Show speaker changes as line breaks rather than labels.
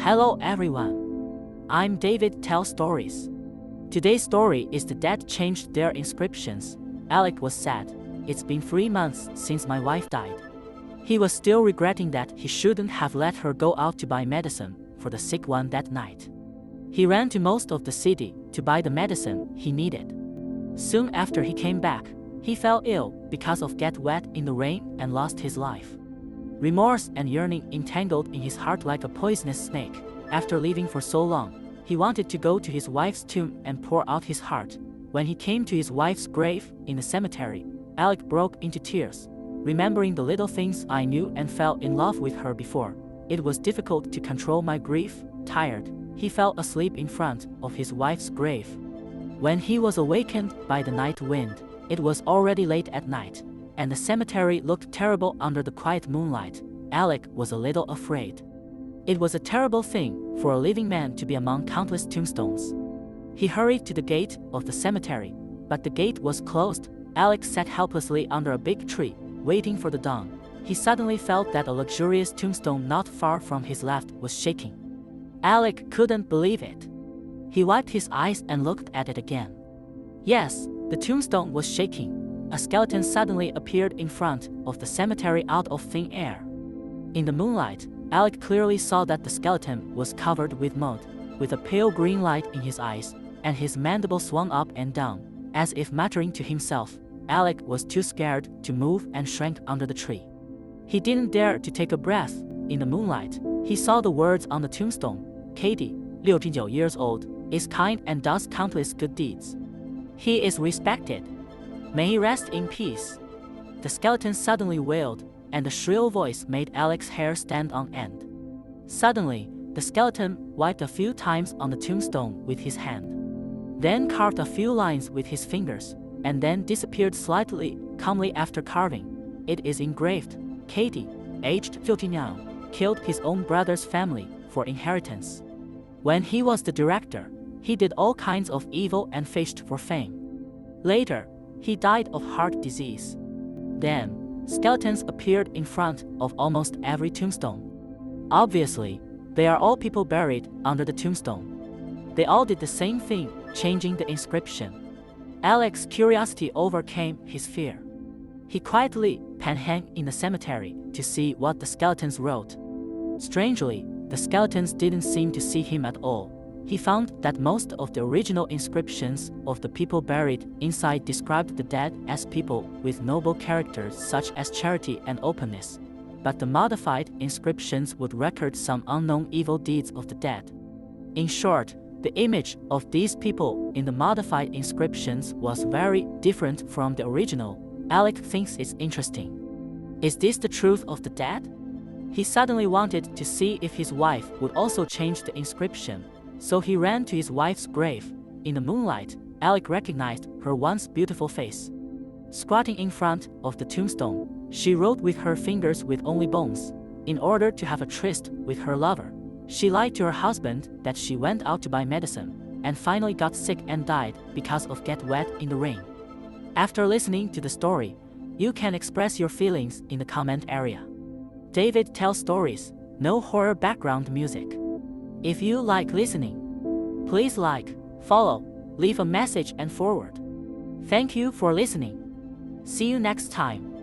Hello everyone. I'm David Tell Stories. Today's story is The Dead Changed Their Inscriptions. Alec was sad. It's been 3 months since my wife died. He was still regretting that he shouldn't have let her go out to buy medicine for the sick one that night. He ran to most of the city to buy the medicine he needed. Soon after he came back, he fell ill because of get wet in the rain and lost his life. Remorse and yearning entangled in his heart like a poisonous snake. After leaving for so long, he wanted to go to his wife's tomb and pour out his heart. When he came to his wife's grave in the cemetery, Alec broke into tears, remembering the little things I knew and fell in love with her before. It was difficult to control my grief. Tired, he fell asleep in front of his wife's grave. When he was awakened by the night wind, it was already late at night, and the cemetery looked terrible under the quiet moonlight. Alec was a little afraid. It was a terrible thing for a living man to be among countless tombstones. He hurried to the gate of the cemetery, but the gate was closed. Alec sat helplessly under a big tree, waiting for the dawn. He suddenly felt that a luxurious tombstone not far from his left was shaking. Alec couldn't believe it. He wiped his eyes and looked at it again. Yes, the tombstone was shaking. A skeleton suddenly appeared in front of the cemetery out of thin air. In the moonlight, Alec clearly saw that the skeleton was covered with mud, with a pale green light in his eyes, and his mandible swung up and down, as if muttering to himself. Alec was too scared to move and shrank under the tree. He didn't dare to take a breath. In the moonlight, he saw the words on the tombstone. Katie, 69 years old, is kind and does countless good deeds. He is respected. May he rest in peace. The skeleton suddenly wailed, and the shrill voice made Alec's hair stand on end. Suddenly, the skeleton wiped a few times on the tombstone with his hand, then carved a few lines with his fingers, and then disappeared slightly, calmly after carving. It is engraved, Katie, aged 50 now, killed his own brother's family for inheritance. When he was the director, he did all kinds of evil and fished for fame. Later, he died of heart disease. Then, skeletons appeared in front of almost every tombstone. Obviously, they are all people buried under the tombstone. They all did the same thing, changing the inscription. Alec's curiosity overcame his fear. He quietly panhandled in the cemetery to see what the skeletons wrote. Strangely, the skeletons didn't seem to see him at all. He found that most of the original inscriptions of the people buried inside described the dead as people with noble characters such as charity and openness, but the modified inscriptions would record some unknown evil deeds of the dead. In short, the image of these people in the modified inscriptions was very different from the original. Alec thinks it's interesting. Is this the truth of the dead? He suddenly wanted to see if his wife would also change the inscription. So he ran to his wife's grave. In the moonlight, Alec recognized her once beautiful face. Squatting in front of the tombstone, she wrote with her fingers with only bones. In order to have a tryst with her lover, she lied to her husband that she went out to buy medicine, and finally got sick and died because of get wet in the rain. After listening to the story, you can express your feelings in the comment area. David tells stories, no horror background music. If you like listening, please like, follow, leave a message and forward. Thank you for listening. See you next time.